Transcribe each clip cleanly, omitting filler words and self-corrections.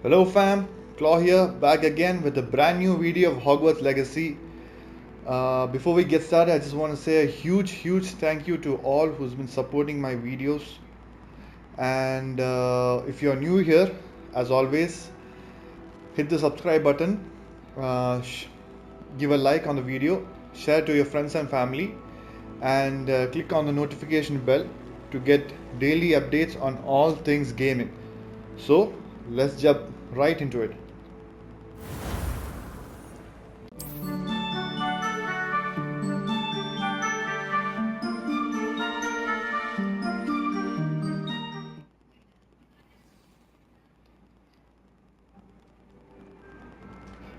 Hello fam, Claw here, back again with a brand new video of Hogwarts Legacy. Before we get started, I just want to say a huge thank you to all who's been supporting my videos. And if you're new here, as always, hit the subscribe button, give a like on the video, share to your friends and family, and click on the notification bell to get daily updates on all things gaming. So let's jump right into it.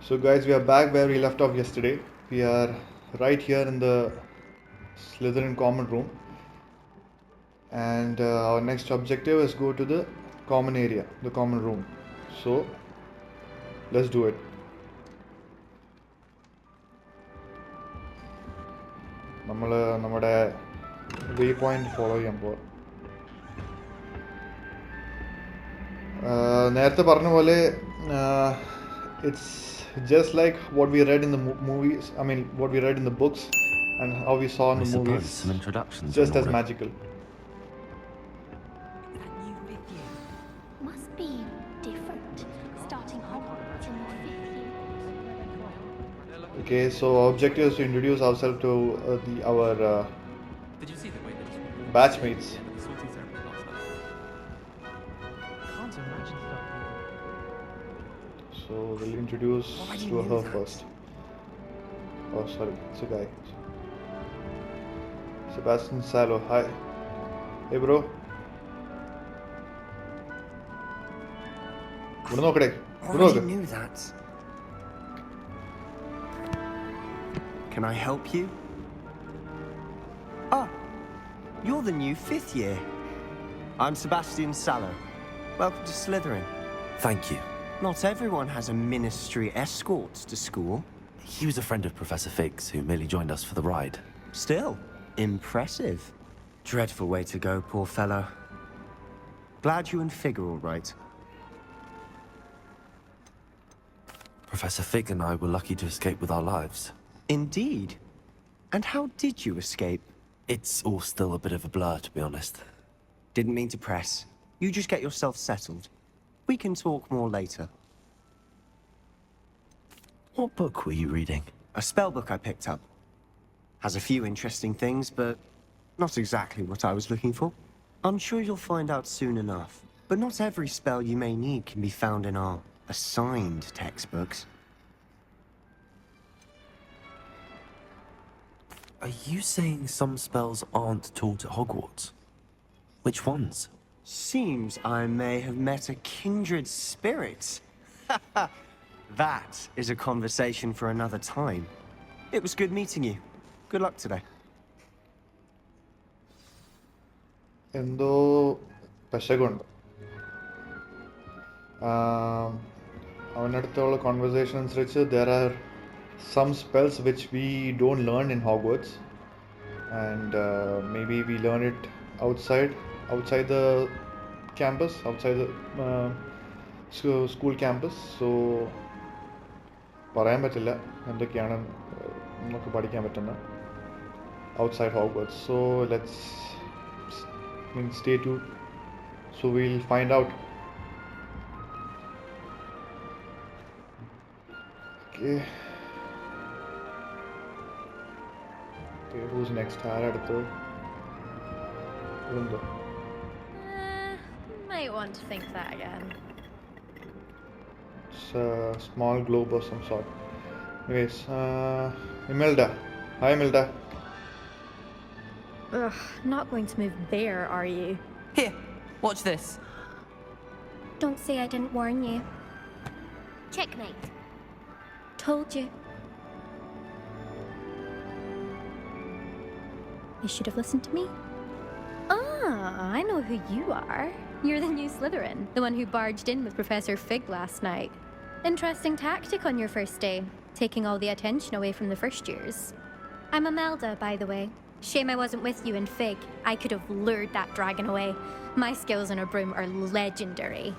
So guys, we are back where we left off yesterday. We are right here in the Slytherin common room, and our next objective is go to the common area, the common room. So let's do it. നമ്മുടെ വേ point follow ചെയ്യാൻ പോവാം. നേരത്തെ പറഞ്ഞ പോലെ it's just like what we read in the movies. I mean, what we read in the books and how we saw in the movies. Some introductions. Just as magical. Must be different. Starting Hogwarts in your 5th year. Okay, so our objective is to introduce ourselves to our Did you see the way that batchmates. Can't imagine stuff. So we'll introduce to her first. Oh, sorry, it's a guy. Sebastian Salo. Hi. Hey, bro. Already knew that. Can I help you? Ah, you're the new 5th year. I'm Sebastian Salo. Welcome to Slytherin. Thank you. Not everyone has a ministry escort to school. He was a friend of Professor Fig's who merely joined us for the ride. Still, impressive. Dreadful way to go, poor fellow. Glad you and Fig are all right. Professor Fig and I were lucky to escape with our lives. Indeed. And how did you escape? It's all still a bit of a blur, to be honest. Didn't mean to press. You just get yourself settled. We can talk more later. What book were you reading? A spell book I picked up. Has a few interesting things, but not exactly what I was looking for. I'm sure you'll find out soon enough. But not every spell you may need can be found in our assigned textbooks. Are you saying some spells aren't taught at Hogwarts? Which ones? Seems I may have met a kindred spirit. That is a conversation for another time. It was good meeting you. Good luck today. എന്തോ പെശകുണ്ട്. അവനടുത്തുള്ള conversation അനുസരിച്ച് there are some spells which we don't learn in Hogwarts, and maybe we learn it outside the campus, outside the school campus. So പറയാൻ പറ്റില്ല എന്തൊക്കെയാണ് നമുക്ക് പഠിക്കാൻ പറ്റുന്നത് outside Hogwarts. So let's stay tuned. So we'll find out. Okay. Okay, who's next? ആരടുത്ത്? ഇതെന്തോ? Might want to think that again. It's a small globe of some sort. Anyways, Imelda. Hi, Imelda. Ugh, not going to move there, are you? Here, watch this. Don't say I didn't warn you. Checkmate. Told you. You should have listened to me. Ah, I know who you are. You're the new Slytherin, the one who barged in with Professor Fig last night. Interesting tactic on your first day, taking all the attention away from the first years. I'm Imelda, by the way. Shame I wasn't with you in Fig. I could have lured that dragon away. My skills on a broom are legendary.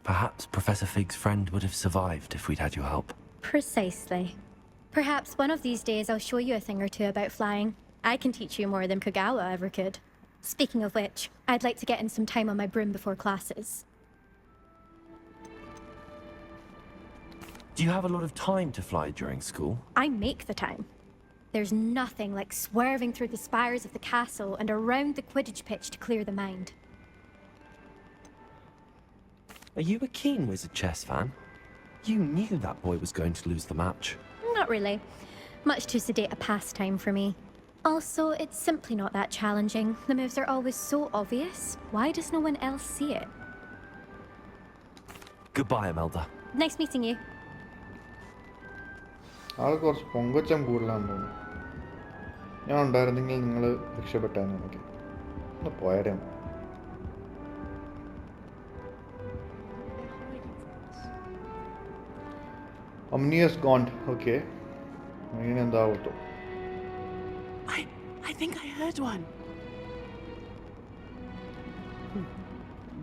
Perhaps Professor Fig's friend would have survived if we'd had your help. Precisely. Perhaps one of these days I'll show you a thing or two about flying. I can teach you more than Kagawa ever could. Speaking of which, I'd like to get in some time on my broom before classes. Do you have a lot of time to fly during school? I make the time. There's nothing like swerving through the spires of the castle and around the Quidditch pitch to clear the mind. Are you a keen Wizard chess fan? You knew that boy was going to lose the match. Not really. Much too sedate a pastime for me. Also, it's simply not that challenging. The moves are always so obvious. Why does no one else see it? Goodbye, Imelda. Nice meeting you. ആൾ കുറച്ച് പൊങ്കച്ചം കൂടുതലാണെന്ന് തോന്നുന്നു. ഞാൻ ഉണ്ടായിരുന്നെങ്കിൽ നിങ്ങൾ രക്ഷപ്പെട്ടായിരുന്നു എനിക്ക്. ഒന്ന് പോയാലും. Omnius gone. Okay. എന്താവത്തോ? I think I heard one.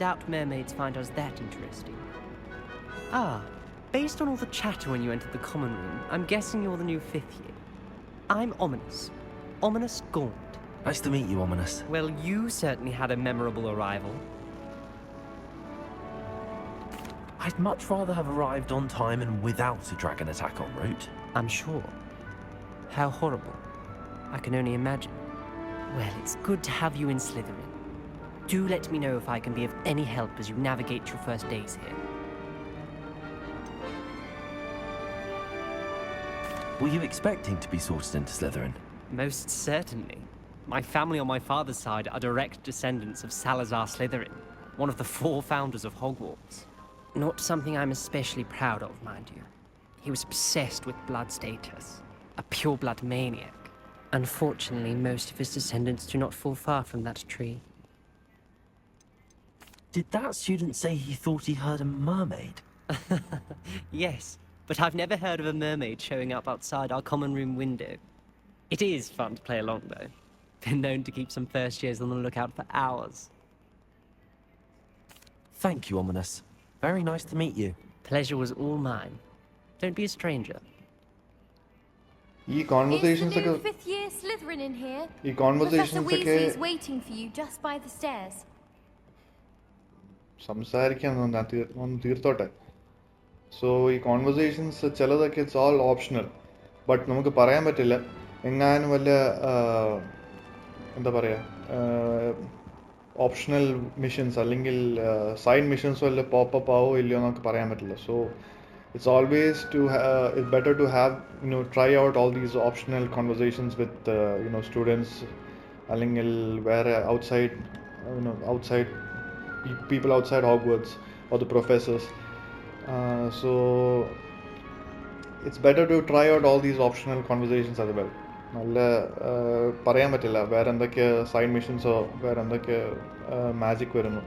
Doubt mermaids find us that interesting. Ah, based on all the chatter when you entered the common room, I'm guessing you're the new 5th year. I'm Ominous. Ominous Gaunt. Nice to meet you, Ominous. Well, you certainly had a memorable arrival. I'd much rather have arrived on time and without a dragon attack en route. I'm sure. How horrible. I can only imagine. Well, it's good to have you in Slytherin. Do let me know if I can be of any help as you navigate your first days here. Were you expecting to be sorted into Slytherin? Most certainly. My family on my father's side are direct descendants of Salazar Slytherin, one of the 4 founders of Hogwarts. Not something I'm especially proud of, mind you. He was obsessed with blood status, a pure-blood maniac. Unfortunately, most of his descendants do not fall far from that tree. Did that student say he thought he heard a mermaid? Yes, but I've never heard of a mermaid showing up outside our common room window. It is fun to play along, though. Been known to keep some first years on the lookout for hours. Thank you, Ominous. Very nice to meet you. Pleasure was all mine. Don't be a stranger. ഈ conversations Is the ഒക്കെ new 5th year Slytherin in here? ഈ Professor conversations ഒക്കെ Weasley is waiting for you just by the stairs. സംസാരിക്കാൻ ഒന്ന് തീർത്തോട്ടെ. So ഈ conversations ചിലതൊക്കെ it's all optional. But നമുക്ക് പറയാൻ പറ്റില്ല എങ്ങാനും വല്ല എന്താ പറയുക ഓപ്ഷണൽ മിഷൻസ് അല്ലെങ്കിൽ സൈഡ് മിഷൻസ് വല്ല പോപ്പപ്പ് ആവോ ഇല്ലയോ എന്നൊക്കെ പറയാൻ പറ്റില്ല. So it's always it's better to have try out all these optional conversations with students അല്ലെങ്കിൽ വേറെ outside people outside Hogwarts or the professors. So it's better to try out all these optional conversations as well. നല്ല പറയാൻ പറ്റില്ല വേറെ എന്തൊക്കെ side മിഷൻസോ വേറെ എന്തൊക്കെ magic വരുന്നു.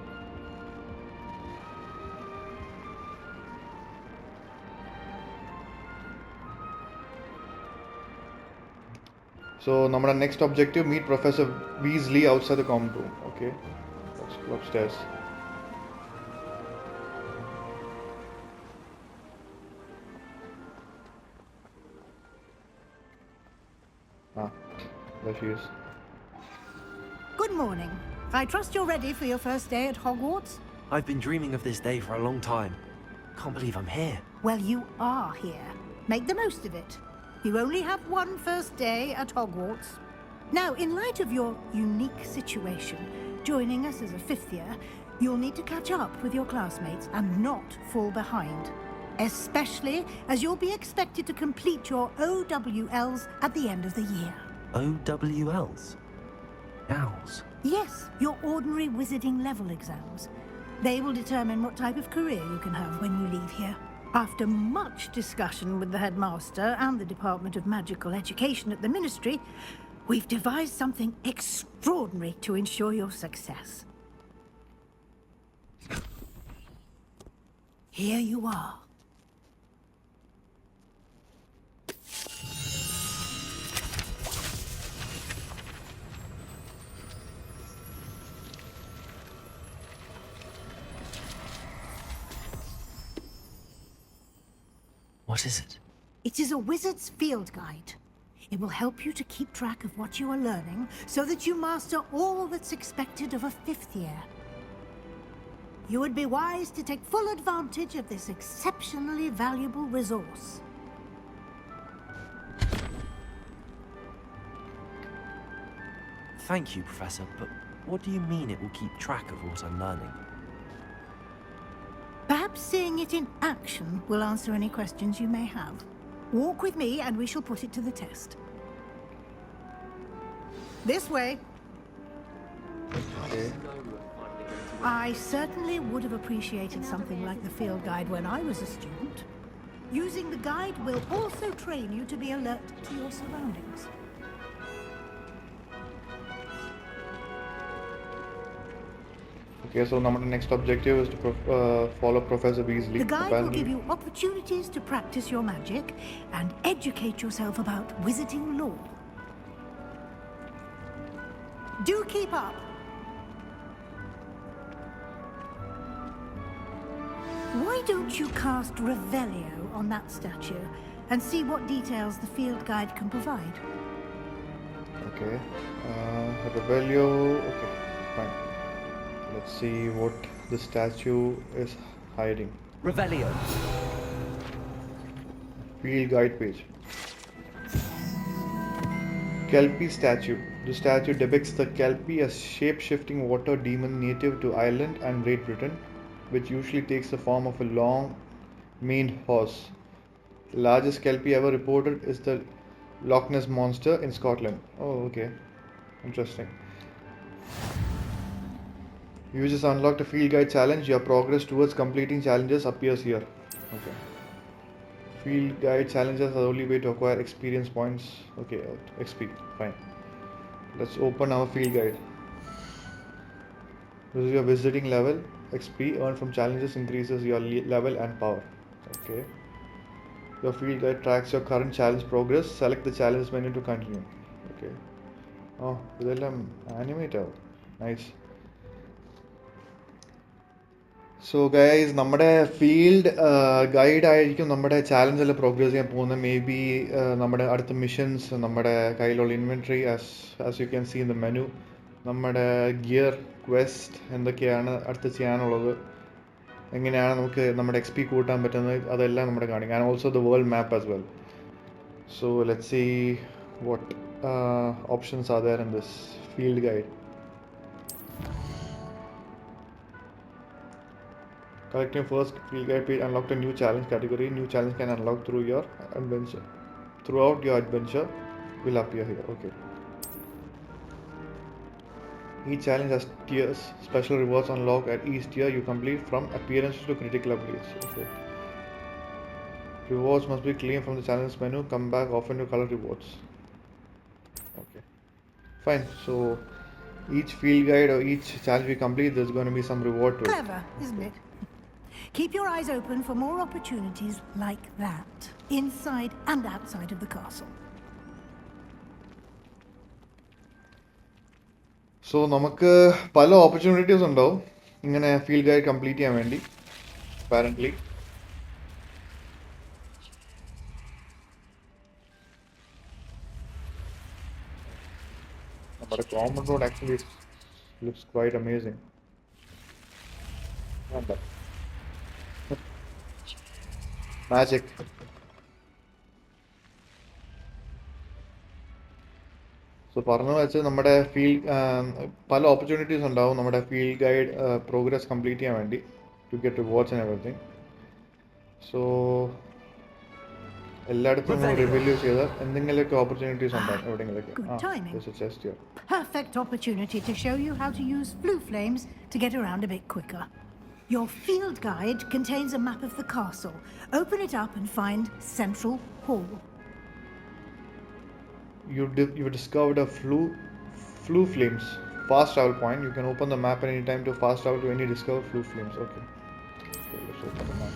So, our next objective, meet Professor Weasley outside the common room. Okay, let's go upstairs. There she is. Good morning. I trust you're ready for your first day at Hogwarts? I've been dreaming of this day for a long time. Can't believe I'm here. Well, you are here. Make the most of it. You only have one first day at Hogwarts. Now, in light of your unique situation, joining us as a 5th year, you'll need to catch up with your classmates and not fall behind. Especially as you'll be expected to complete your OWLs at the end of the year. OWLs? Owls? Yes, your ordinary wizarding level exams. They will determine what type of career you can have when you leave here. After much discussion with the headmaster and the Department of Magical Education at the Ministry, we've devised something extraordinary to ensure your success. Here you are. What is it? It is a wizard's field guide. It will help you to keep track of what you are learning so that you master all that's expected of a 5th year. You would be wise to take full advantage of this exceptionally valuable resource. Thank you, Professor, but what do you mean it will keep track of what I'm learning? Perhaps seeing it in action will answer any questions you may have. Walk with me and we shall put it to the test. This way. Okay. I certainly would have appreciated something like the field guide when I was a student. Using the guide will also train you to be alert to your surroundings. Okay, so our next objective is to follow Professor Weasley. The guide will Apparently- give you opportunities to practice your magic and educate yourself about wizarding lore. Do keep up. Why don't you cast Revelio on that statue and see what details the field guide can provide? Okay. Revelio. Okay, fine. Let's see what the statue is hiding. Revelio. Field guide page. Kelpie statue. The statue depicts the Kelpie as shape-shifting water demon native to Ireland and Great Britain, which usually takes the form of a long-maned horse. The largest Kelpie ever reported is the Loch Ness Monster in Scotland. Oh, okay. Interesting. Users unlocked a field guide challenge. Your progress towards completing challenges appears here. Okay. Field guide challenges are the only way to acquire experience points. Okay, XP. Fine. Let's open our field guide. This is your visiting level. XP earned from challenges increases your level and power. Okay. Your field guide tracks your current challenge progress. Select the challenge menu to continue. Okay. Oh, ഇതെല്ലാം animate ആവും. Nice. So guys നമ്മുടെ field guide ആയിരിക്കും നമ്മുടെ ചാലഞ്ചെല്ലാം progress ചെയ്യാൻ പോകുന്നത്. May be നമ്മുടെ അടുത്ത missions, നമ്മുടെ കയ്യിലുള്ള inventory as you can see in the menu, നമ്മുടെ ഗിയർ ക്വസ്റ്റ് എന്തൊക്കെയാണ് അടുത്ത് ചെയ്യാനുള്ളത്, എങ്ങനെയാണ് നമുക്ക് നമ്മുടെ എക്സ് പി കൂട്ടാൻ പറ്റുന്നത്, അതെല്ലാം നമ്മുടെ കാണിക്കും. And also the world map as well. So let's see what options are there in this field guide. Collecting first field guide page unlocked a new challenge category. New challenge can unlock through your adventure. Throughout your adventure will appear here. Okay. Each challenge has tiers. Special rewards unlock at each tier you complete, from appearances to critical upgrades. Okay. Rewards must be claimed from the challenge menu. Come back often to collect rewards. Okay. Fine. So each field guide or each challenge we complete, there's going to be some reward to it. Clever, isn't it? Keep your eyes open for more opportunities like that, inside and outside of the castle. So നമുക്ക് പല opportunities ഉണ്ടാവും ഇങ്ങനെ field guide complete ചെയ്യാൻ വേണ്ടി. Apparently നമ്മുടെ common road actually looks quite amazing. Magic. So പറഞ്ഞു വെച്ച് നമ്മുടെ പല ഓപ്പർച്യൂണിറ്റീസ് ഉണ്ടാവും നമ്മുടെ ഫീൽഡ് ഗൈഡ് പ്രോഗ്രസ് കംപ്ലീറ്റ് ചെയ്യാൻ വേണ്ടി, to get rewards and everything. So എല്ലായിടത്തും റിവ്യൂ ചെയ്താൽ എന്തെങ്കിലുമൊക്കെ ഓപ്പർച്യൂണിറ്റീസ് ഉണ്ടാവും എവിടെയെങ്കിലൊക്കെ. Good timing. Just here. Perfect opportunity to show you how to use blue flames to get around a bit quicker. Your field guide contains a map of the castle. Open it up and find Central Hall. You discovered a flu flames fast travel point. You can open the map at any time to fast travel to any discovered flu flames. Okay, let's open the map.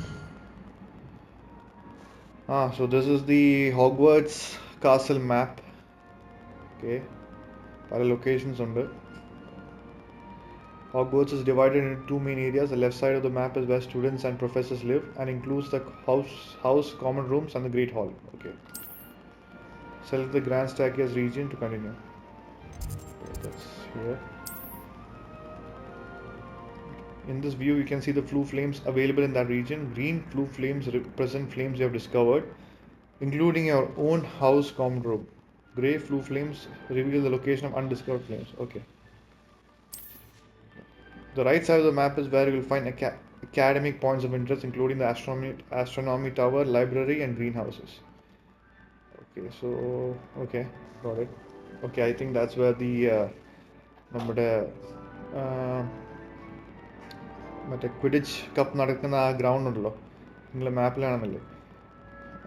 So this is the Hogwarts castle map. Okay, പല locations ഉണ്ട്. Hogwarts is divided into two main areas. The left side of the map is where students and professors live and includes the house, common rooms, and the Great Hall. Okay. Select the Grand Staircase region to continue. Okay, that's here. In this view, you can see the flue flames available in that region. Green flue flames represent flames you have discovered, including your own house common room. Grey flue flames reveal the location of undiscovered flames. Okay. The right side of the map is where you will find academic points of interest, including the astronomy tower, library, and greenhouses. Okay, so okay, got it. Okay, I think that's where the നമ്മുടെ മറ്റേ Quidditch cup നടക്കുന്ന ആ ground ഉണ്ടല്ലോ, നിങ്ങളുടെ മാപ്പിലാണെന്നല്ലേ?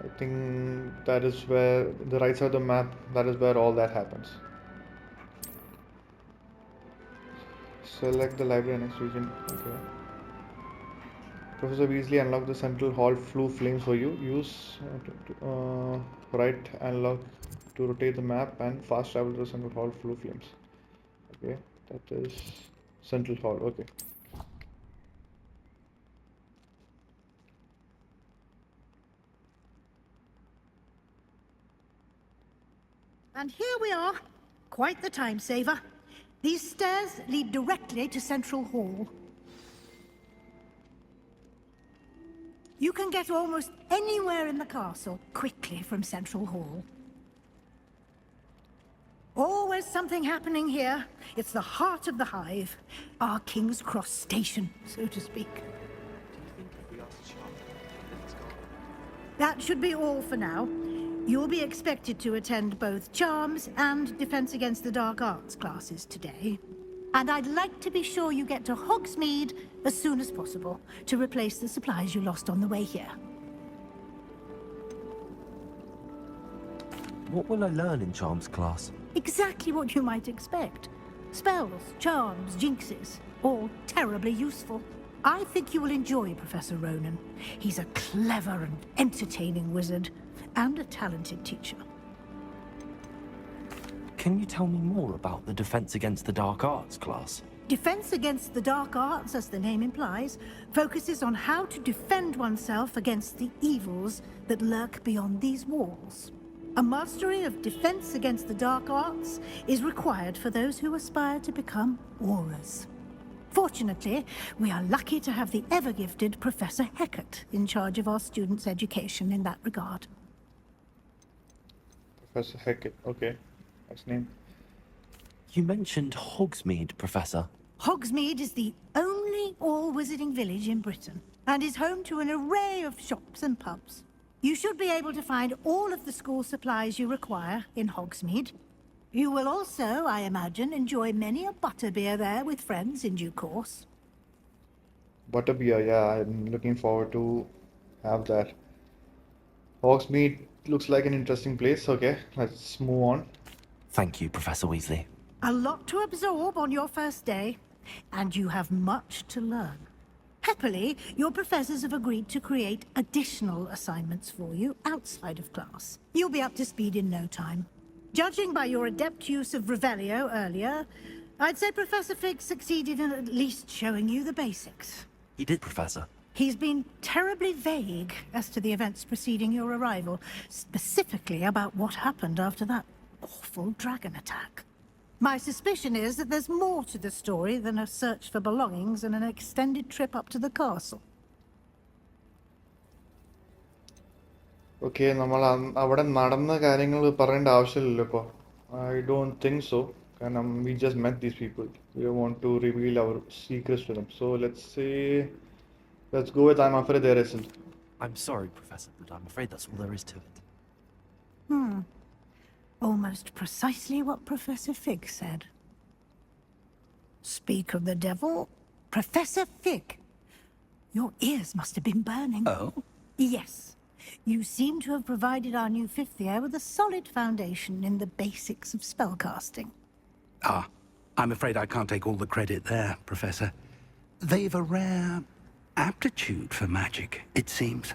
I think that is where the right side of the map, that is where all that happens. Select the library next region. Okay. Professor Weasley unlock the central hall flue flames for you. Use right analog to rotate the map and fast travel to the central hall flue flames. Okay, that is central hall. Okay. And here we are. Quite the time saver. These stairs lead directly to Central Hall. You can get almost anywhere in the castle quickly from Central Hall. Always something happening here. It's the heart of the hive, our King's Cross station, so to speak. That should be all for now. You'll be expected to attend both Charms and Defense Against the Dark Arts classes today. And I'd like to be sure you get to Hogsmeade as soon as possible to replace the supplies you lost on the way here. What will I learn in Charms class? Exactly what you might expect. Spells, charms, jinxes, all terribly useful. I think you will enjoy Professor Ronan. He's a clever and entertaining wizard, and a talented teacher. Can you tell me more about the Defense Against the Dark Arts class? Defense Against the Dark Arts, as the name implies, focuses on how to defend oneself against the evils that lurk beyond these walls. A mastery of Defense Against the Dark Arts is required for those who aspire to become Aurors. Fortunately, we are lucky to have the ever-gifted Professor Hecat in charge of our students' education in that regard. Professor Hecat, okay, that's name. You mentioned Hogsmeade, Professor. Hogsmeade is the only all-wizarding village in Britain, and is home to an array of shops and pubs. You should be able to find all of the school supplies you require in Hogsmeade. You will also, I imagine, enjoy many a butterbeer there with friends in due course. Butterbeer, yeah, I'm looking forward to have that. Hogsmeade looks like an interesting place. Okay, let's move on. Thank you, Professor Weasley. A lot to absorb on your first day, and you have much to learn. Happily, your professors have agreed to create additional assignments for you outside of class. You'll be up to speed in no time. Judging by your adept use of Revelio earlier, I'd say Professor Fig succeeded in at least showing you the basics. He did, Professor. He's been terribly vague as to the events preceding your arrival, specifically about what happened after that awful dragon attack. My suspicion is that there's more to the story than a search for belongings and an extended trip up to the castle. Okay, നമ്മൾ അവിടെ നടന്ന കാര്യങ്ങൾ പറയേണ്ട ആവശ്യമില്ലല്ലോ ഇപ്പോൾ. I don't think so. കാരണം we just met these people. We don't want to reveal our secrets to them. So let's go with I'm afraid there isn't. I'm sorry, Professor, but I'm afraid that's all there is to it. Almost precisely what Professor Fig said. Speak of the devil, Professor Fig. Your ears must have been burning. Oh? Yes. You seem to have provided our new fifth year with a solid foundation in the basics of spellcasting. Ah, I'm afraid I can't take all the credit there, Professor. They've a rare aptitude for magic, it seems.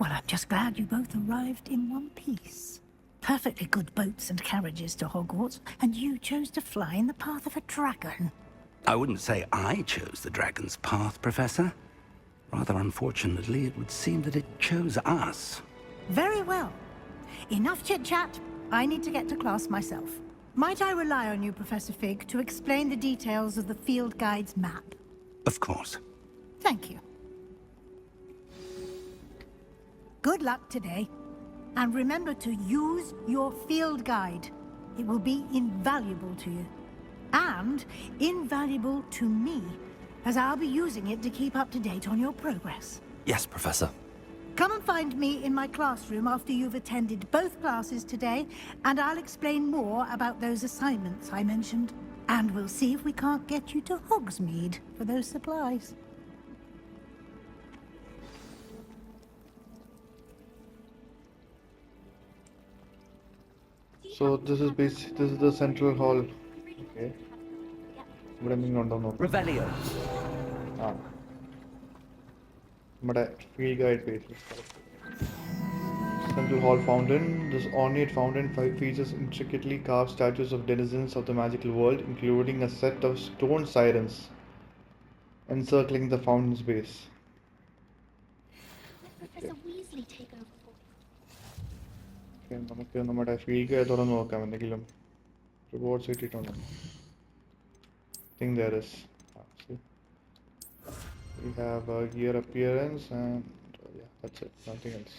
Well, I'm just glad you both arrived in one piece. Perfectly good boats and carriages to Hogwarts, and you chose to fly in the path of a dragon. I wouldn't say I chose the dragon's path, Professor. Rather unfortunately, it would seem that it chose us. Very well. Enough chit-chat. I need to get to class myself. Might I rely on you, Professor Fig, to explain the details of the field guide's map? Of course. Thank you. Good luck today. And remember to use your field guide. It will be invaluable to you. And invaluable to me, as I'll be using it to keep up to date on your progress. Yes, Professor. Come and find me in my classroom after you've attended both classes today, and I'll explain more about those assignments I mentioned. And we'll see if we can't get you to Hogsmeade for those supplies. So this is the central hall. Okay. Revelio. Field guide page. Central hall fountain. This ornate fountain features intricately carved statues of denizens of the magical world, including a set of stone sirens encircling the fountain's base. Professor Weasley take over for Okay, നമുക്ക് നമ്മുടെ field guide തുറന്ന് നോക്കാം എന്തെങ്കിലും rewards കിട്ടിയിട്ടുണ്ടോ I think there is. See. We have gear appearance and yeah, that's it, nothing else.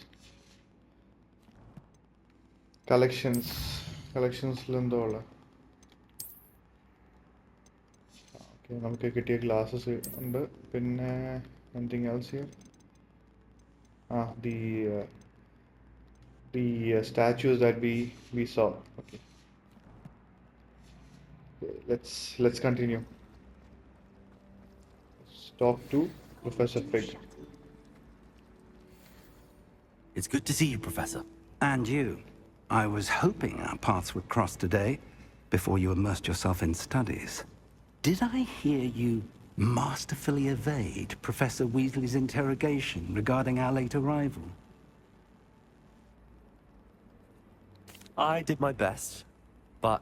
Collections ലെന്തോള okay നമുക്ക് കിട്ടിയ glasses ഉണ്ട് പിന്നെ anything else here? The statues that we saw. Okay, let's continue. Let's talk to Professor Fig. It's good to see you, Professor. And you. I was hoping our paths would cross today, before you immersed yourself in studies. Did I hear you masterfully evade Professor Weasley's interrogation regarding our late arrival? I did my best, but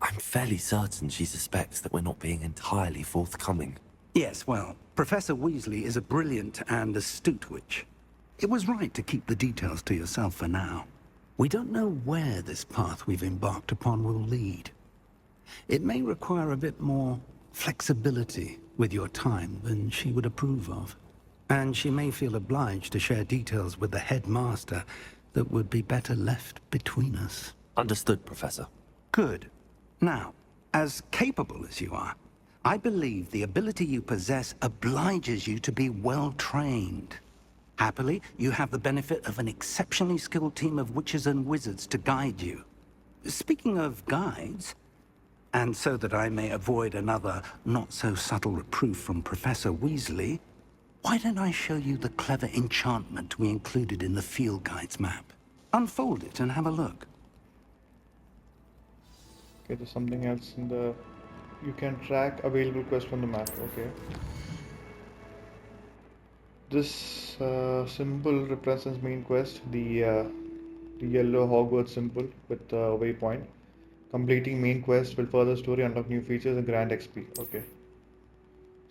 I'm fairly certain she suspects that we're not being entirely forthcoming. Yes, well, Professor Weasley is a brilliant and astute witch. It was right to keep the details to yourself for now. We don't know where this path we've embarked upon will lead. It may require a bit more flexibility with your time than she would approve of. And she may feel obliged to share details with the headmaster that would be better left between us. Understood, Professor. Good. Now, as capable as you are, I believe the ability you possess obliges you to be well trained. Happily, you have the benefit of an exceptionally skilled team of witches and wizards to guide you. Speaking of guides, and so that I may avoid another not-so-subtle reproof from Professor Weasley, why don't I show you the clever enchantment we included in the field guide's map? Unfold it and have a look. Okay, there's something else in the... You can track available quests from the map. Okay. This symbol represents main quest, the yellow Hogwarts symbol with the waypoint. Completing main quest will further story, unlock new features and grant XP. Okay.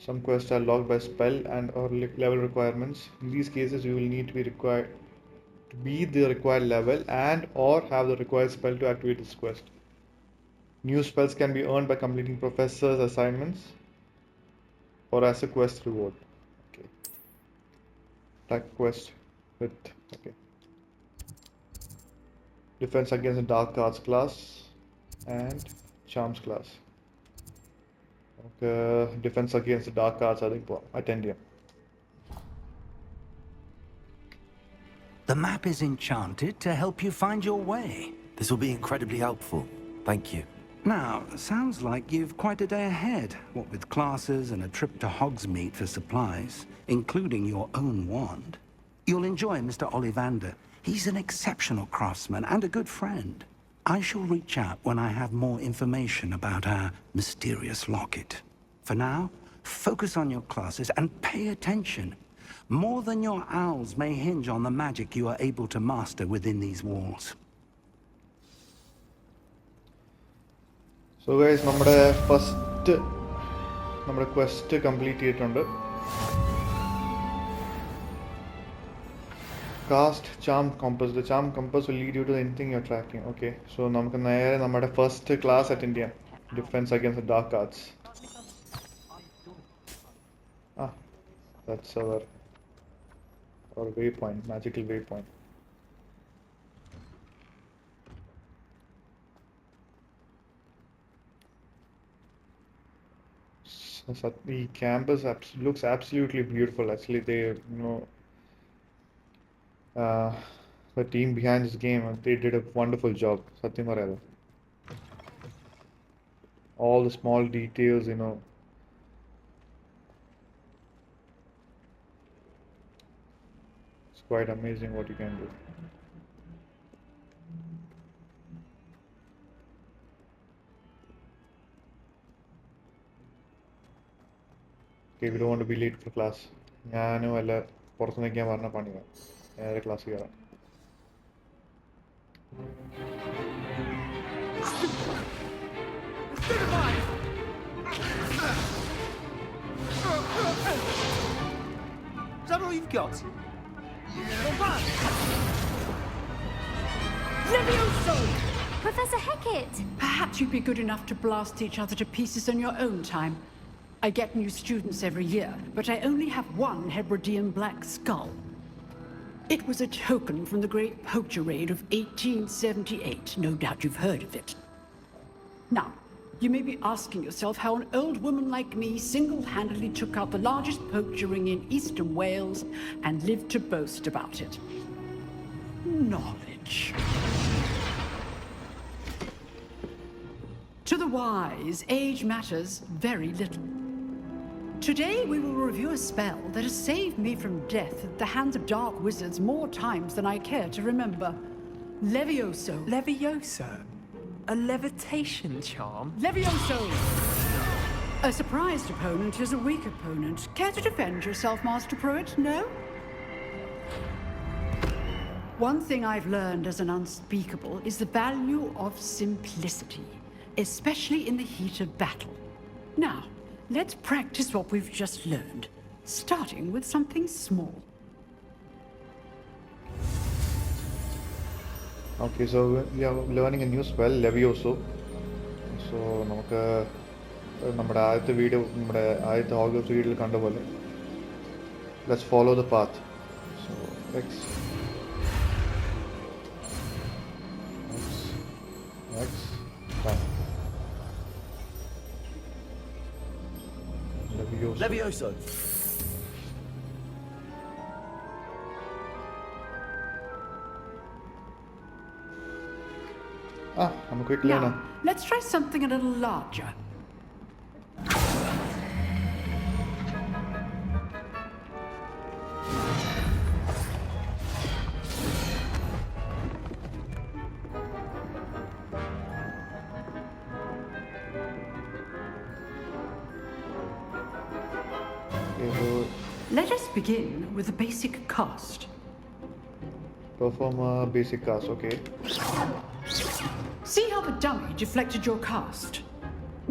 Some quests are locked by spell and or level requirements. In these cases, you will need to be the required level and or have the required spell to activate this quest. New spells can be earned by completing professor's assignments or as a quest reward. Okay. Attack quest with defense against the dark arts class and charms class. Okay, defense against the dark arts, I think, Attendium. The map is enchanted to help you find your way. This will be incredibly helpful. Thank you. Now, sounds like you've quite a day ahead, what with classes and a trip to Hogsmeade for supplies, including your own wand. You'll enjoy Mr. Ollivander. He's an exceptional craftsman and a good friend. I shall reach out when I have more information about our mysterious locket. For now, focus on your classes and pay attention. More than your owls may hinge on the magic you are able to master within these walls. So guys, നമ്മുടെ first നമ്മുടെ quest complete ചെയ്തിട്ടുണ്ട്. Cast charm compass. The charm compass will lead you to anything you're tracking. Okay, so നമുക്ക് നേരെ നമ്മുടെ first class attend ചെയ്യാം. Defense against the dark arts. That's our waypoint, magical waypoint. So the campus looks absolutely beautiful. Actually, they, the team behind this game, they did a wonderful job. Satyam Marayala. All the small details, it's quite amazing what you can do. Okay, we don't want to be late for class. ഞാനും വല്ല പുറത്തു നിൽക്കാൻ പറഞ്ഞ പണിയാണ്. നേരെ class കയറാം. Is that all you've got? Levioso! Professor Hecat! Perhaps you'd be good enough to blast each other to pieces in your own time. I get new students every year, but I only have one Hebridean black skull. It was a token from the Great Poacher Raid of 1878. No doubt you've heard of it. Now, you may be asking yourself how an old woman like me single-handedly took out the largest poacher ring in eastern Wales and lived to boast about it. Knowledge. To the wise, age matters very little. Today we will review a spell that has saved me from death at the hands of dark wizards more times than I care to remember. Levioso. Levioso? A levitation charm? Levioso! A surprised opponent is a weak opponent. Care to defend yourself, Master Pruitt? No? One thing I've learned as an unspeakable is the value of simplicity, especially in the heat of battle. Now, let's practice what we've just learned, starting with something small. Okay, so we are learning a new spell, Levioso. So നമുക്ക് നമ്മുടെ ആദ്യത്തെ video നമ്മുടെ ആദ്യത്തെ Hogwarts വീഡിയോയിൽ കണ്ട പോലെ let's follow the path. So X. Fine. Levioso. Levioso! I'm a quick learner. Now, let's try something a little larger. Let us begin with a basic cast. Perform a basic cast, okay. See how the dummy deflected your cast?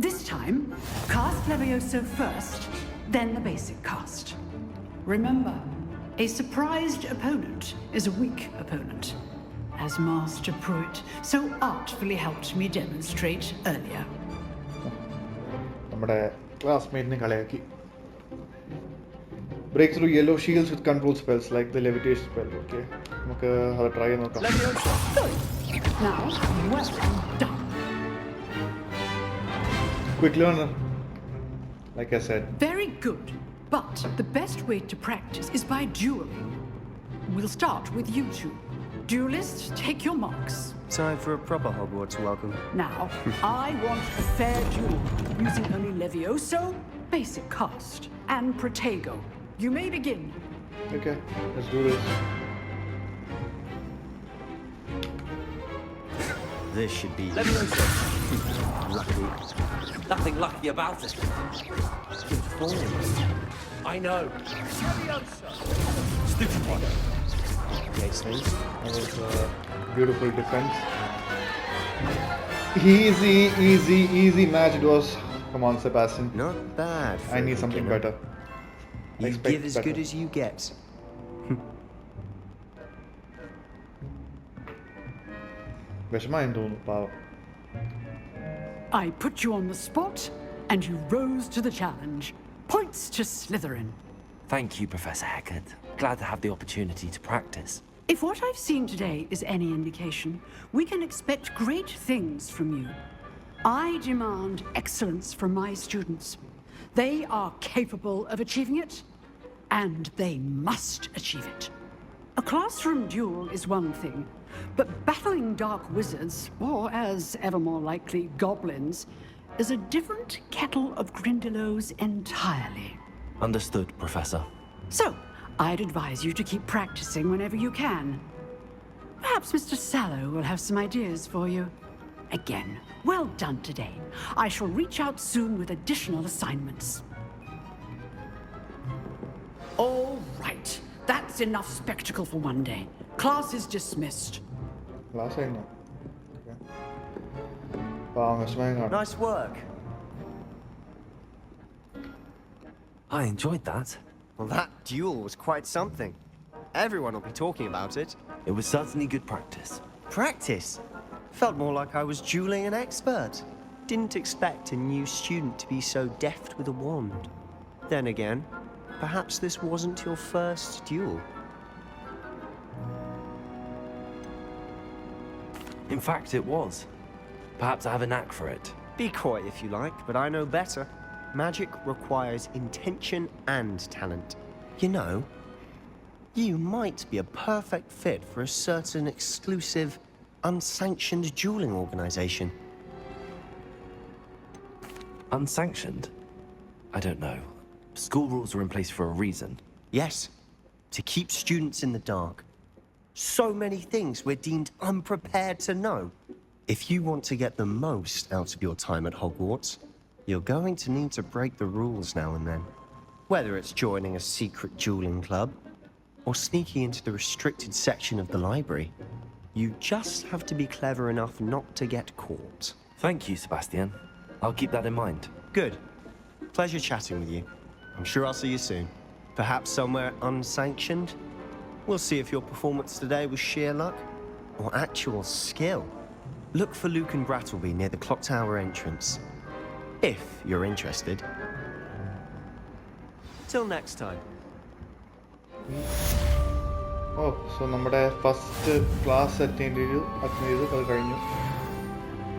This time, cast Levioso first, then the basic cast. Remember, a surprised opponent is a weak opponent, as Master Pruitt so artfully helped me demonstrate earlier. നമ്മുടെ ക്ലാസ്മേറ്റിനെ കളിയാക്കി. Break through yellow shields with control spells like the levitation spell. Okay, നമുക്ക് അത് try ചെയ്ത് നോക്കാം. Now, well done. Quick learner, like I said. Very good. But the best way to practice is by dueling. We'll start with you two. Duelists, take your marks. Time for a proper Hogwarts welcome. Now, I want a fair duel, using only Levioso, basic cast, and Protego. You may begin. Okay, let's do this. This should be Levioso! lucky. Nothing lucky about it. I know. Stupid one. Okay, so that was a beautiful defense. Easy match it was. Come on, Sebastian. Not bad. I need something better. You Expect give as better. good as you get. വിഷമായെന്ന് തോന്നുന്നു പാവം. I put you on the spot, and you rose to the challenge. Points to Slytherin. Thank you, Professor Heckard. Glad to have the opportunity to practice. If what I've seen today is any indication, we can expect great things from you. I demand excellence from my students. They are capable of achieving it, and they must achieve it. A classroom duel is one thing, but battling dark wizards, or as ever more likely, goblins, is a different kettle of Grindylows entirely. Understood, Professor. So, I'd advise you to keep practicing whenever you can. Perhaps Mr. Sallow will have some ideas for you. Again, well done today. I shall reach out soon with additional assignments. All right. That's enough spectacle for one day. Class is dismissed. Class കഴിഞ്ഞോ? Okay. പാവം വിഷമം കാണും. Nice work. I enjoyed that. Well, that duel was quite something. Everyone will be talking about it. It was certainly good practice. Practice? Felt more like I was dueling an expert. Didn't expect a new student to be so deft with a wand. Then again, perhaps this wasn't your first duel. In fact, it was. Perhaps I have a knack for it. Be coy if you like, but I know better. Magic requires intention and talent. You know, you might be a perfect fit for a certain exclusive, unsanctioned dueling organization. Unsanctioned? I don't know. School rules are in place for a reason. Yes, to keep students in the dark. So many things we're deemed unprepared to know. If you want to get the most out of your time at Hogwarts, you're going to need to break the rules now and then. Whether it's joining a secret dueling club, or sneaking into the restricted section of the library, you just have to be clever enough not to get caught. Thank you, Sebastian. I'll keep that in mind. Good. Pleasure chatting with you. I'm sure I'll see you soon. Perhaps somewhere unsanctioned? We'll see if your performance today was sheer luck or actual skill. Look for Luke and Brattleby near the clock tower entrance. If you're interested. Till next time. Oh so നമ്മുടെ first class attend ചെയ്തു അത് കഴിഞ്ഞു.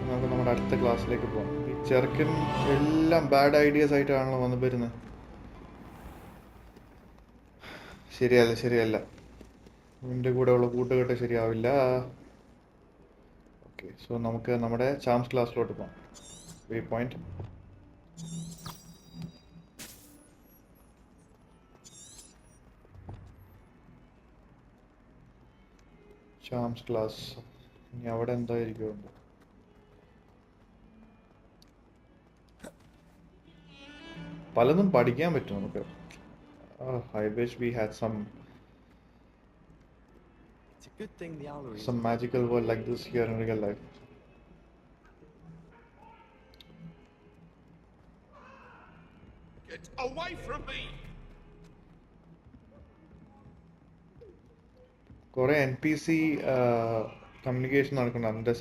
നമുക്ക് നമ്മുടെ അടുത്ത ക്ലാസ്സിലേക്ക് പോകാം. ഈ ചെറുക്കൻ എല്ലാം ബാഡ് ഐഡിയാസ് ആയിട്ടാണല്ലോ വന്നു വരുന്നത്. ശരിയല്ല എൻ്റെ കൂടെ ഉള്ള കൂട്ടുകെട്ട് ശരിയാവില്ല. ഓക്കെ, സോ നമുക്ക് നമ്മുടെ ചാംസ് ക്ലാസ്സിലോട്ട് പോകാം. വേ പോയിന്റ്. ചാംസ് ക്ലാസ് ഇനി അവിടെ എന്തായിരിക്കും? പലതും പഠിക്കാൻ പറ്റും നമുക്ക്. I wish we had some magical world like this here in real life. Get away from me! കുറെ NPC കമ്മ്യൂണിക്കേഷൻ നടക്കുന്നുണ്ട്. അതിൻ്റെ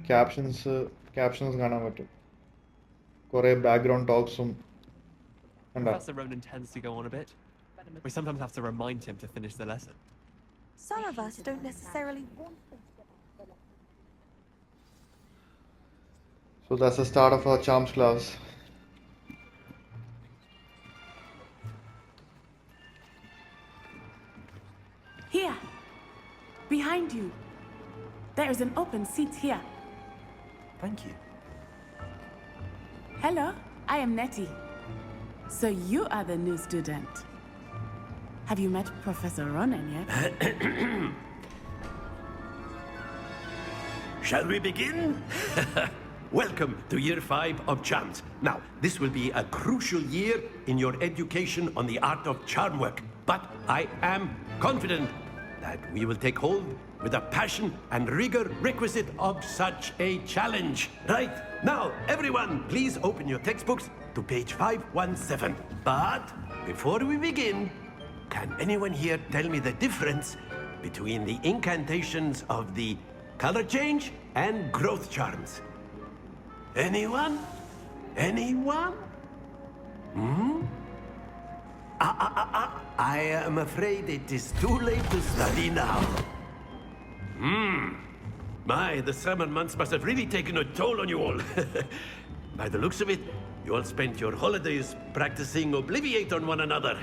ക്യാപ്ഷൻസ് കാണാൻ പറ്റും. കുറെ background ടോക്സും. Professor Ronan tends to go on a bit. We sometimes have to remind him to finish the lesson. Some of us don't necessarily want them to. So that's the start of our charms class. Here, behind you. There is an open seat here. Thank you. Hello, I am Nettie. So you are the new student. Have you met Professor Ronan yet? Shall we begin? Welcome to Year 5 of Charms. Now, this will be a crucial year in your education on the art of charm work. But I am confident that we will take hold with the passion and rigor requisite of such a challenge. Right, now, everyone, please open your textbooks to page 517. But before we begin, can anyone here tell me the difference between the incantations of the color change and growth charms? Anyone? Anyone? I am afraid it is too late to study now. My, the summer months must have really taken a toll on you all. By the looks of it, you all spent your holidays practicing Obliviate on one another.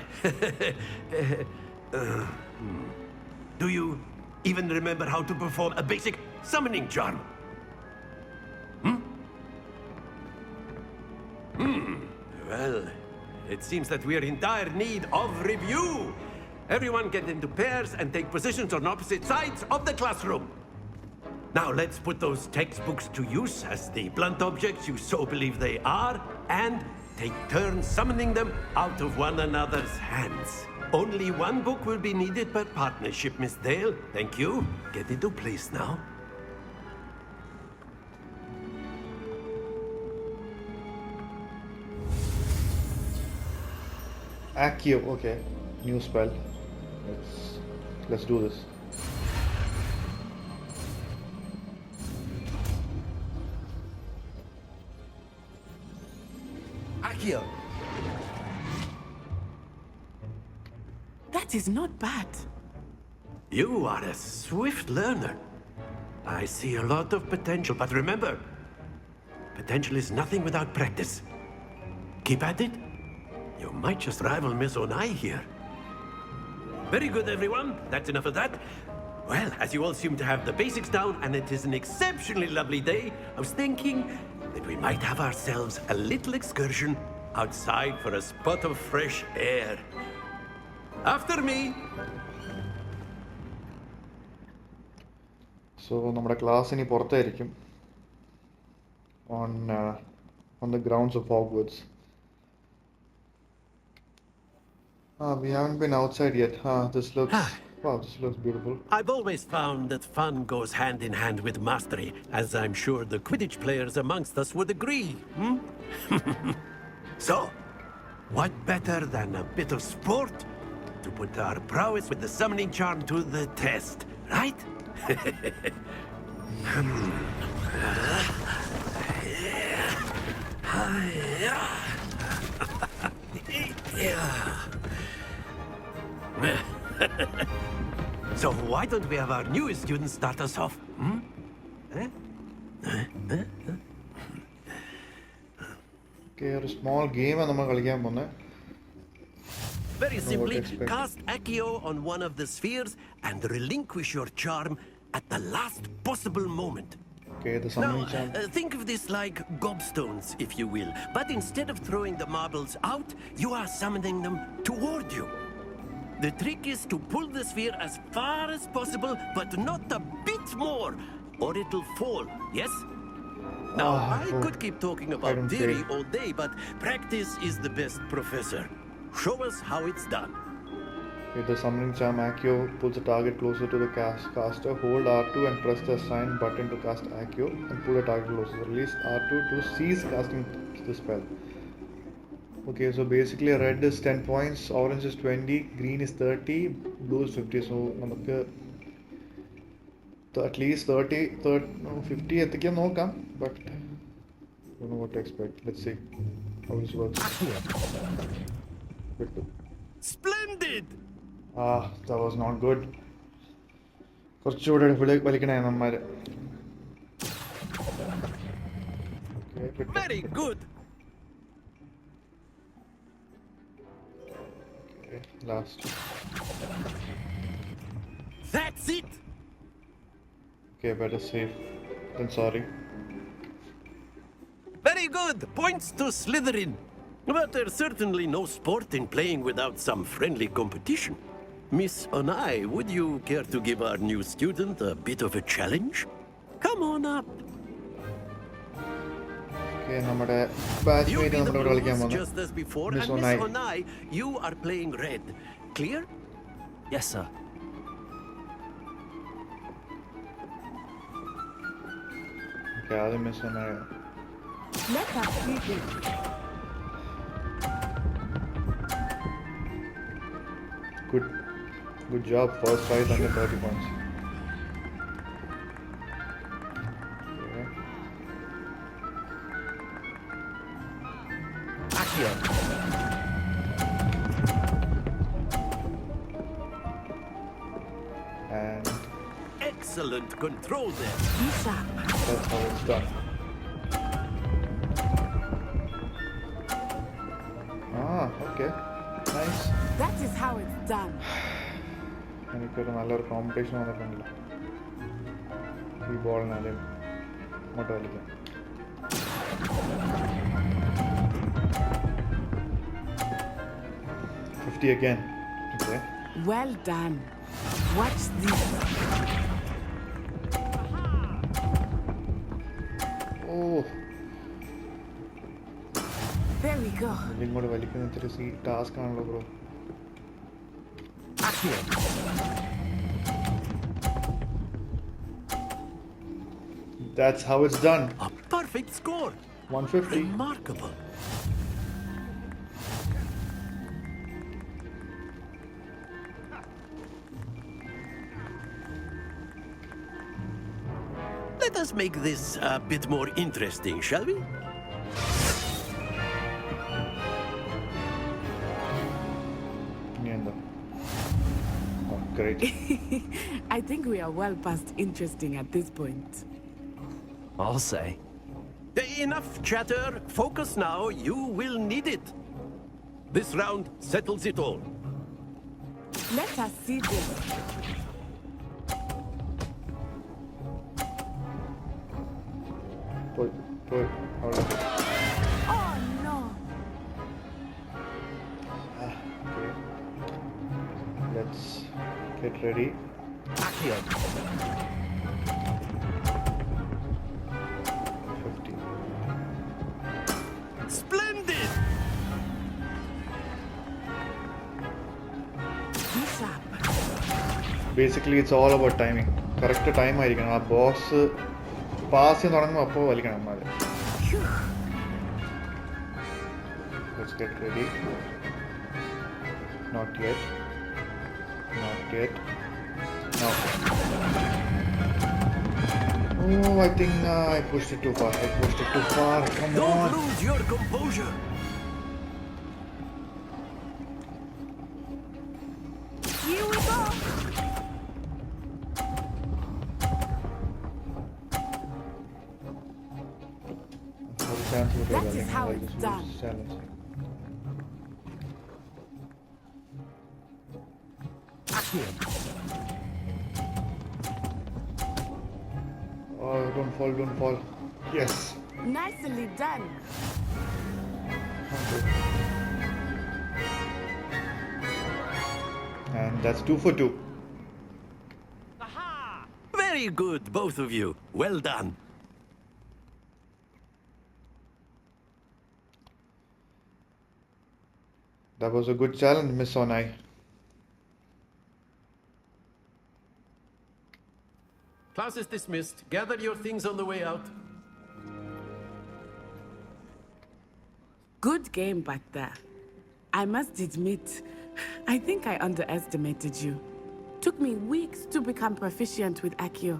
Do you even remember how to perform a basic summoning charm? Well, it seems that we are in dire need of review. Everyone get into pairs and take positions on opposite sides of the classroom. Now let's put those textbooks to use as the blunt objects you so believe they are, and take turns summoning them out of one another's hands. Only one book will be needed per partnership, Miss Dale. Thank you. Get into place now. Accio, okay. New spell. Let's do this. Accio. That is not bad. You are a swift learner. I see a lot of potential, but remember, potential is nothing without practice. Keep at it. You might just rival Miss Onai here. Very good, everyone. That's enough of that. Well, as you all seem to have the basics down, and it is an exceptionally lovely day, I was thinking that we might have ourselves a little excursion outside for a spot of fresh air. After me. So, നമ്മുടെ class ഇനി പുറത്തായിരിക്കും on the grounds of Hogwarts. We haven't been outside yet. This looks wow, this looks beautiful. I've always found that fun goes hand in hand with mastery, as I'm sure the Quidditch players amongst us would agree. So, what better than a bit of sport to put our prowess with the summoning charm to the test, right? So why don't we have our newest students start us off? Okay, a small game and നമ്മൾ കളിക്കാൻ പോകുന്നത്. Very simply, cast Accio on one of the spheres and relinquish your charm at the last possible moment. Okay, the summoning charm. Think of this like gobstones, if you will. But instead of throwing the marbles out, you are summoning them toward you. The trick is to pull the sphere as far as possible, but not a bit more, or it'll fall, yes? Now, I could keep talking about theory all day, but practice is the best professor. Show us how it's done. With the summoning charm, Accio pulls the target closer to the caster. Hold R2 and press the assigned button to cast Accio and pull the target closer. Release R2 to cease casting the spell. Okay, so basically red is 10 points, orange is 20, green is 30, blue is 50. So നമുക്ക് at least 50 എത്തിക്കാൻ നോക്കാം, but I don't know what to expect. Let's see how this works. Splendid! That was not good. കുറച്ചുകൂടെ വലിക്കണേ നമ്മാര്. Very good. Okay, last. That's it. Okay, better save than sorry. Very good. Points to Slytherin. But there's certainly no sport in playing without some friendly competition. Miss Onai, would you care to give our new student a bit of a challenge? Come on up. Okay, നമ്മുടെ batchmate നമ്മളോട് കളിക്കാൻ പോകുന്നു. Just as before, Miss and Onai. Miss Onai, you are playing red. Clear? Yes, sir. Okay, I'll miss one. Let us see this. Good job. First fight under 30 points. Accio. And Excellent control there. that's how it's done. Ah, okay. Nice. That is how it's done. എനിക്കൊരു നല്ലൊരു competition വന്നിട്ടുണ്ടല്ലോ ഈ ബോളിനാലും അങ്ങോട്ട് കളിക്കാം. 50 again. Okay. Well done. Watch this. Oh. There we go. ഇങ്ങോട്ട് വലിക്കുന്ന ഇത്തിരി task ആണല്ലോ bro. That's how it's done. A perfect score. 150. Remarkable. Let us make this a bit more interesting, shall we? Oh, great. I think we are well past interesting at this point. I'll say. Enough chatter. Focus now. You will need it. This round settles it all. Let us see this. Hold on. Oh no. Okay. Let's get ready. Accio. 50. Splendid. Basically, it's all about timing. Correct time ആയിരിക്കണം. ആ boss pass ചെയ്യാൻ തുടങ്ങുമ്പോൾ അപ്പോൾ വലിക്കണം അമ്മാര്. Let's get ready. Not yet. Not yet. Now. Oh, I think I pushed it too far. Come Don't on. lose your composure. Here we go. That is how it's done. Oh, don't fall. Yes. Nicely done. Okay. And that's 2 for 2. Very good, both of you. Well done. That was a good challenge, Miss Onai. Class is dismissed. Gather your things on the way out. Good game back there. I must admit, I think I underestimated you. Took me weeks to become proficient with Accio.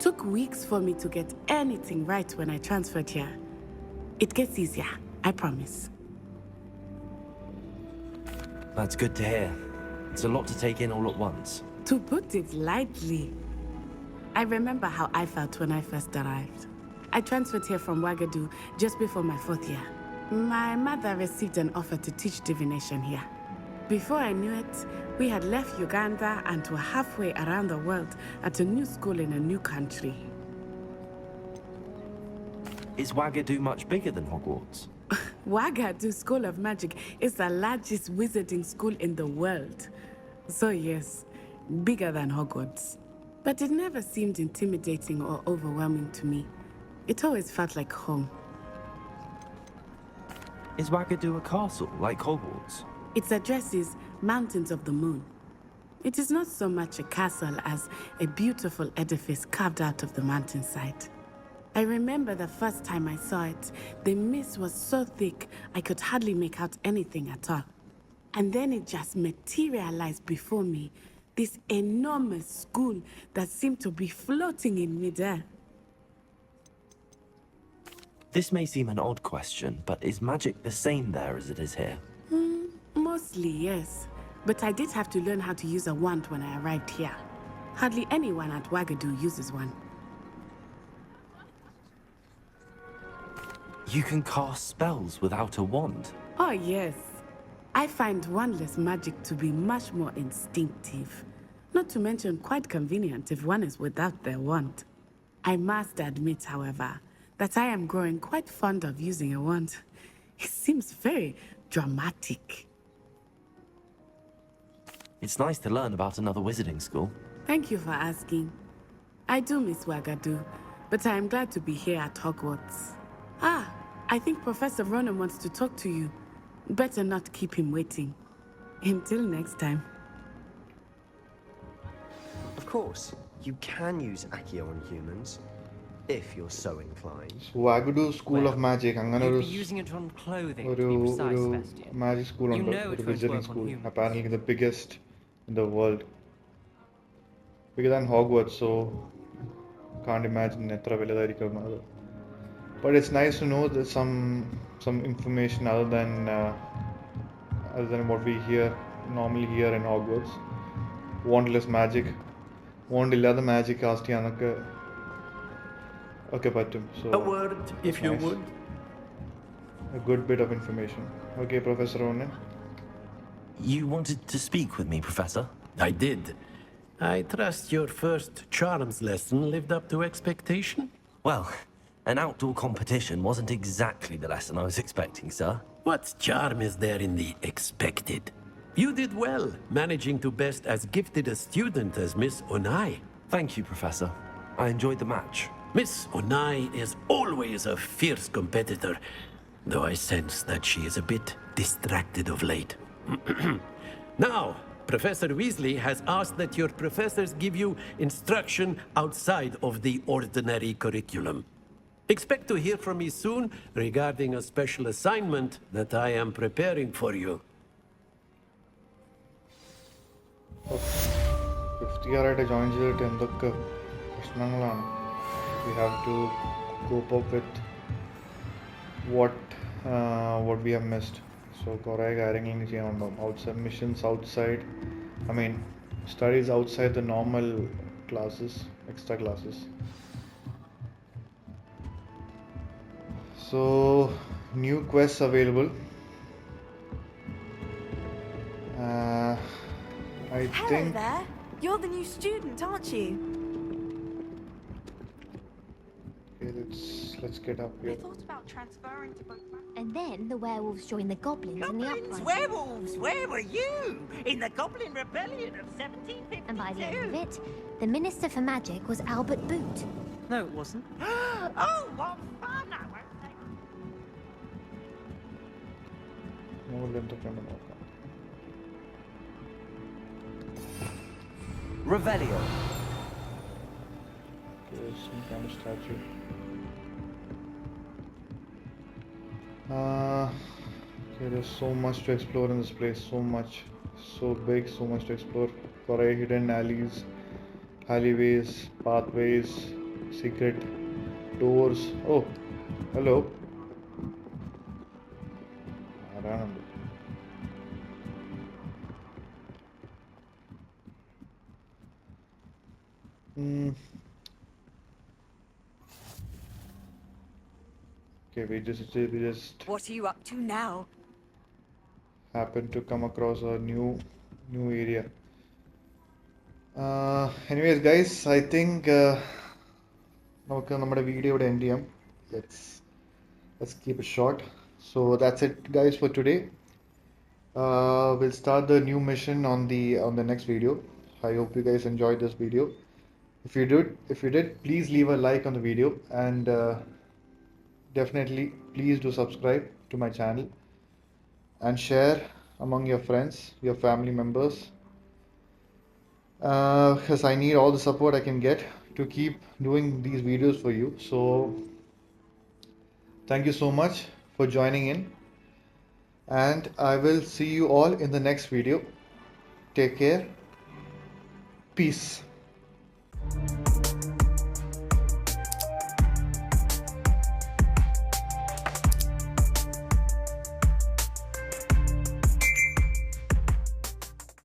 Took weeks for me to get anything right when I transferred here. It gets easier, I promise. That's good to hear. It's a lot to take in all at once. To put it lightly, I remember how I felt when I first arrived. I transferred here from Wagadu just before my 4th year. My mother received an offer to teach divination here. Before I knew it, we had left Uganda and were halfway around the world at a new school in a new country. Is Wagadu much bigger than Hogwarts? Wagadu School of Magic is the largest wizarding school in the world. So yes, bigger than Hogwarts. But it never seemed intimidating or overwhelming to me. It always felt like home. Is Wagadu a castle, like Hogwarts? Its address is Mountains of the Moon. It is not so much a castle as a beautiful edifice carved out of the mountainside. I remember the first time I saw it. The mist was so thick, I could hardly make out anything at all. And then it just materialized before me. This enormous school that seemed to be floating in midair. This may seem an odd question, but is magic the same there as it is here? Mostly, yes. But I did have to learn how to use a wand when I arrived here. Hardly anyone at Wagadu uses one. You can cast spells without a wand? Oh, yes. I find wandless magic to be much more instinctive. Not to mention quite convenient if one is without their wand. I must admit, however, that I am growing quite fond of using a wand. It seems very dramatic. It's nice to learn about another wizarding school. Thank you for asking. I do miss Wagadu, but I am glad to be here at Hogwarts. Ah, I think Professor Ronan wants to talk to you. Better not keep him waiting. Until next time. Of course, you can use Accio on humans, if you're so inclined. Wagadu School of Magic. You'd be using it on clothing, to be precise, Sebastian. Magic school You on know it the won't wizarding work on school. humans. Apparently the biggest in the world. Bigger than Hogwarts, so can't imagine etra veladairikkum adu. But it's nice to know that some information other than what we normally hear in Hogwarts. Wandless magic. Wand illada magic cast cheyanokka okay pattum. So A word, if you would. A good bit of information. Okay, Professor Ronan. You wanted to speak with me, Professor? I did. I trust your first charms lesson lived up to expectation? Well, an outdoor competition wasn't exactly the lesson I was expecting, sir. What charm is there in the expected? You did well, managing to best as gifted a student as Miss Onai. Thank you, Professor. I enjoyed the match. Miss Onai is always a fierce competitor, though I sense that she is a bit distracted of late. Now, Professor Weasley has asked that your professors give you instruction outside of the ordinary curriculum. Expect to hear from me soon regarding a special assignment that I am preparing for you. 50 ആയിട്ട് join ചെയ്തിട്ട് എന്തൊക്കെ പ്രശ്നങ്ങളാണ്. We have to cope up with what we have missed. So കുറേ കാര്യങ്ങൾ ചെയ്യാനുണ്ടാവും. Outside missions outside, I mean studies outside the normal classes, extra classes. So new quests available. I Hello think there. You're the new student, aren't you? okay, let's get up here. thought about transferring to both. And then the werewolves joined the goblins in the uprising. Werewolves! Where were you? In the Goblin Rebellion of 1752? And by the end of it, the Minister for Magic was Albert Boot. No, it wasn't. Oh, what fun! I won't say. Revelio. Okay, some kind of statue. Okay, there's so much to explore in this place. So much, so big, so much to explore. Foray hidden alleys, alleyways, pathways, secret doors. Oh, hello. Aranam. Okay, we just What are you up to now? happened to come across a new area. Anyways, guys, I think നമുക്ക് നമ്മുടെ video ഇവിടെ end ചെയ്യാം. Let's keep it short. So that's it, guys, for today. We'll start the new mission on the next video. I hope you guys enjoyed this video. If you did, please leave a like on the video, and definitely please do subscribe to my channel and share among your friends, your family members, because I need all the support I can get to keep doing these videos for you. So thank you so much for joining in, and I will see you all in the next video. Take care. Peace.